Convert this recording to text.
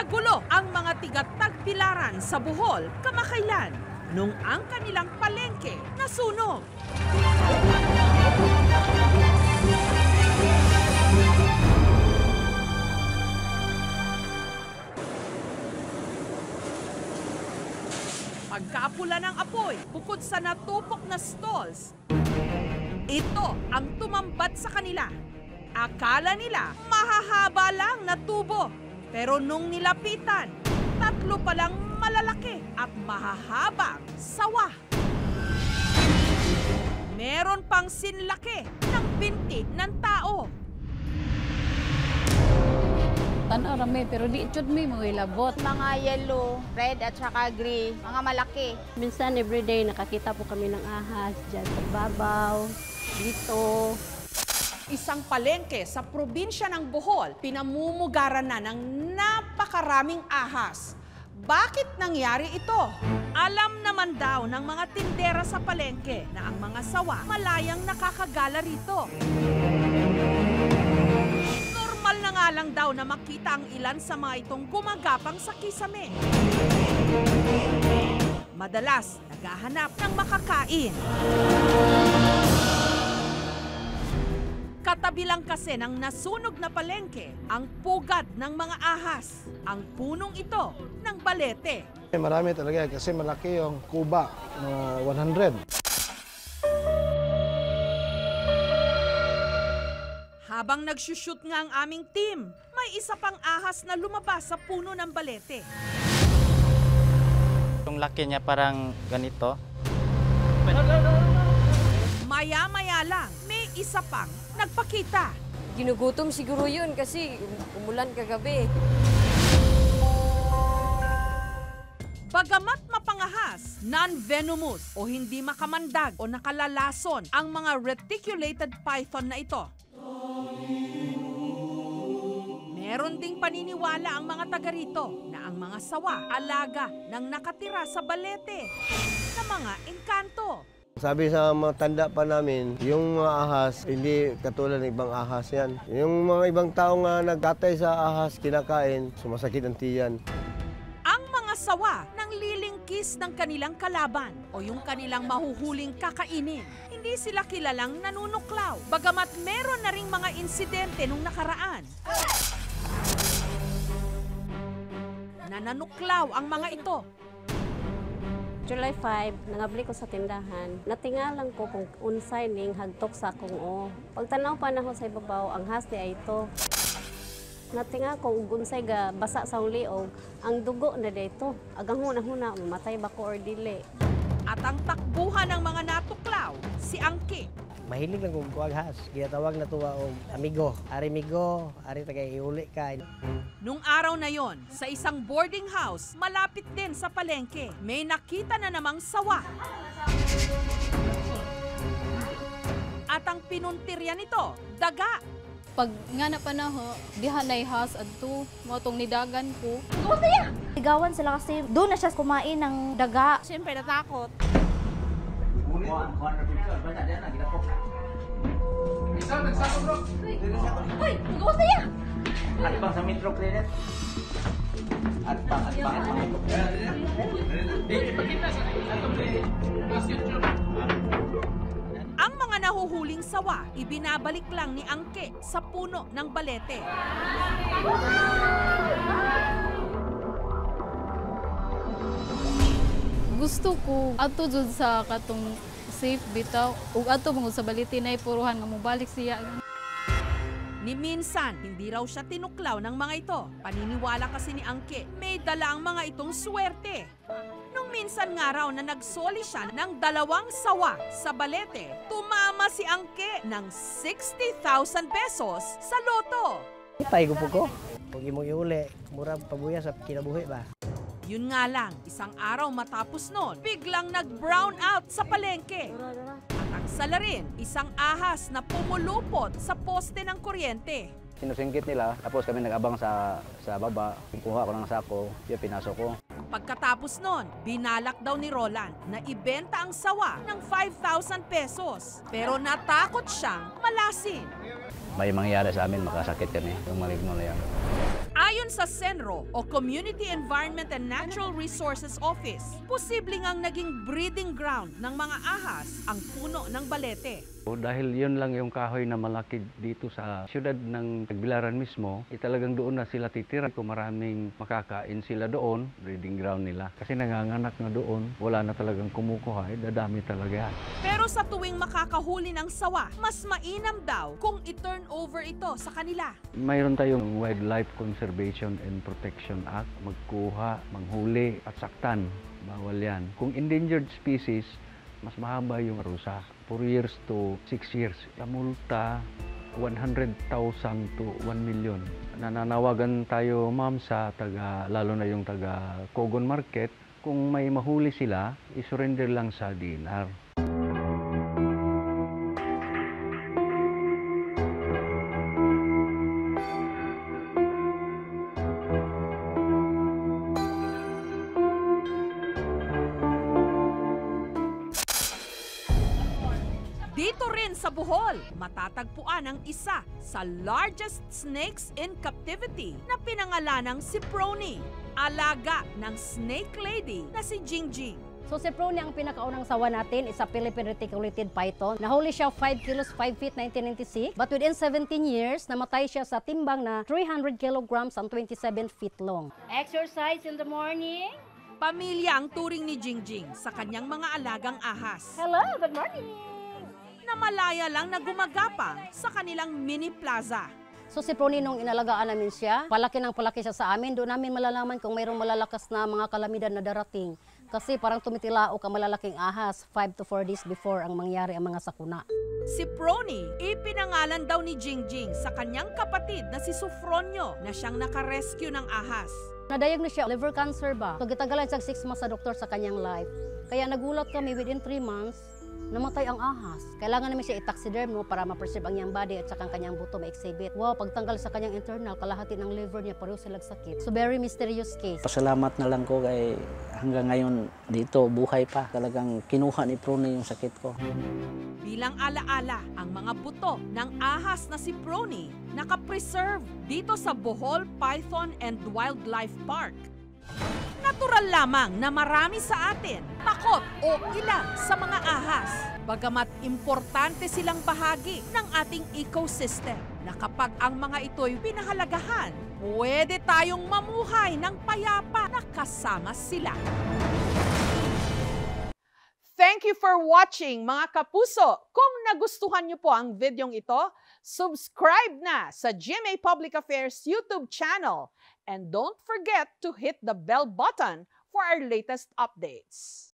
Nagulo ang mga tiga-Tagbilaran sa Bohol kamakailan nung ang kanilang palengke nasunog. Pagkaapula ng apoy, bukod sa natupok na stalls, ito ang tumambat sa kanila. Akala nila mahahaba lang na tubo. Pero nung nilapitan, 3 palang malalaki at mahahabang sawa. Meron pang sinlaki ng binti ng tao. Tanarami, pero di chud may mga labot. Mga yellow, red at saka gray, mga malaki. Minsan everyday nakakita po kami ng ahas dyan sa babaw, dito. Isang palengke sa probinsya ng Bohol, pinamumugaran na ng napakaraming ahas. Bakit nangyari ito? Alam naman daw ng mga tindera sa palengke na ang mga sawa malayang nakakagala rito. Normal na nga lang daw na makita ang ilan sa mga itong gumagapang sa kisame. Madalas, naghahanap ng makakain. Katabi lang kasi ng nasunog na palengke ang pugad ng mga ahas, ang punong ito ng balete. Marami talaga kasi malaki yung kuba, 100. Habang nagsushoot nga ang aming team, may isa pang ahas na lumabas sa puno ng balete. Yung laki niya parang ganito. Maya-maya lang, may isa pang nagpakita. Ginugutom siguro yun kasi umulan kagabi. Bagamat mapangahas, non-venomous o hindi makamandag o nakalalason ang mga reticulated python na ito. Meron ding paniniwala ang mga taga rito na ang mga sawa alaga ng nakatira sa balete na mga engkanto. Sabi sa matanda pa namin, yung mga ahas, hindi katulad ng ibang ahas yan. Yung mga ibang tao nga nagkatay sa ahas, kinakain, sumasakit ang tiyan. Ang mga sawa nang lilingkis ng kanilang kalaban o yung kanilang mahuhuling kakainin. Hindi sila kilalang nanunuklaw, bagamat meron na ring mga insidente nung nakaraan. Nananuklaw ang mga ito. July 5, nangabli ko sa tindahan. Natingalan ko kung unsay ning hagtok sa akong o. Pagtanaw pa na ko sa ibabaw, ang hasti ay ito. Natinga ko kung unsay ga basa sa liog, ang dugo na dito. Agang huna-huna, mamatay ba ko or dili. At ang takbuhan ng mga natuklaw, si Angki. Mahilig lang kung kuwag has. Ginatawag na tuwa o amigo. Ari migo, ari tagay iuli ka. Nung araw na yon, sa isang boarding house, malapit din sa palengke, may nakita na namang sawa. At ang pinuntirya nito, daga. Pag nga na panaho, diha na ihas adto, motong nidagan ko. Ligawan sila kasi doon na siya kumain ng daga. Siyempre natakot. Hoy, magawas na yan! At bang sa Metro Clinic? At bang. Ang mga nahuhuling sawa, ibinabalik lang ni Angke sa puno ng balete. Gusto ko ato jud sa katong safe bitaw ug ato mong sa baliti nay puruhan nga mobalik siya. Ni minsan, hindi raw siya tinuklaw ng mga ito. Paniniwala kasi ni Angke, may dala ang mga itong swerte. Nung minsan nga raw na nagsoli siya ng 2 sawa sa balete, tumama si Angke ng 60,000 pesos sa loto. Ipay ko po ko. Huwag mo iuli, murang pabuya sa kinabuhi ba? Yun nga lang, isang araw matapos noon, biglang nag-brown out sa palengke. At ang salarin, isang ahas na pumulupot sa poste ng kuryente. Sinusingkit nila, tapos kami nag-abang sa baba. Kuha ko ng sako, yun pinasok ko. Pagkatapos noon, binalak daw ni Roland na ibenta ang sawa ng 5,000 pesos. Pero natakot siyang malasin. May mangyayari sa amin, makasakit kami. Yung maligno na yan. Ayon sa Senro o Community Environment and Natural Resources Office, posibleng ang naging breeding ground ng mga ahas ang puno ng balete. Dahil yun lang yung kahoy na malaki dito sa siyudad ng Tagbilaran mismo, talagang doon na sila titira. Kung maraming makakain sila doon, breeding ground nila. Kasi nanganganak na doon, wala na talagang kumukuha, dadami talaga. Pero sa tuwing makakahuli ng sawa, mas mainam daw kung i-turn over ito sa kanila. Mayroon tayong Wildlife Conservation and Protection Act, magkuha, manghuli at saktan. Bawal yan. Kung endangered species, mas mahaba yung rusa. 4 years to 6 years. La multa, 100,000 to 1 million. Nananawagan tayo, ma'am, sa lalo na yung taga Cogon Market, kung may mahuli sila, isurrender lang sa DNR. Dito rin sa Bohol, matatagpuan ang isa sa largest snakes in captivity na pinangalanang si Prony, alaga ng snake lady na si Jingjing. So si Prony ang pinakaunang sawa natin, is a Philippine reticulated python. Nahuli siya 5 kilos, 5 feet, 1996. But within 17 years, namatay siya sa timbang na 300 kilograms and 27 feet long. Exercise in the morning. Pamilya ang turing ni Jingjing sa kanyang mga alagang ahas. Hello, good morning. Na malaya lang na gumagapang sa kanilang mini plaza. So si Prony, nung inalagaan namin siya, palaki siya sa amin. Doon namin malalaman kung mayroong malalakas na mga kalamidad na darating. Kasi parang tumitilao ka malalaking ahas 5 to 4 days before ang mangyari ang mga sakuna. Si Prony, ipinangalan daw ni Jingjing sa kanyang kapatid na si Sufronio na siyang nakarescue ng ahas. Na-diagnose siya liver cancer ba? So gitagalan siya 6 months sa doktor sa kanyang life. Kaya nagulat kami within 3 months, namatay ang ahas. Kailangan namin siya i-taxiderm para ma-preserve ang kanyang body at saka ang kanyang buto ma-exhibit. Wow, pagtanggal sa kanyang internal, kalahati ng liver niya, pareho silang sakit. So very mysterious case. Pasalamat na lang ko kay hanggang ngayon dito, buhay pa. Talagang kinuha ni Prony yung sakit ko. Bilang alaala, ang mga buto ng ahas na si Prony nakapreserve dito sa Bohol Python and Wildlife Park. Natural lamang na marami sa atin takot o ilang sa mga ahas. Bagamat importante silang bahagi ng ating ecosystem na kapag ang mga ito'y pinahalagahan, pwede tayong mamuhay ng payapa na kasama sila. Thank you for watching, mga kapuso. Kung nagustuhan niyo po ang videong ito, subscribe na sa GMA Public Affairs YouTube channel. And don't forget to hit the bell button for our latest updates.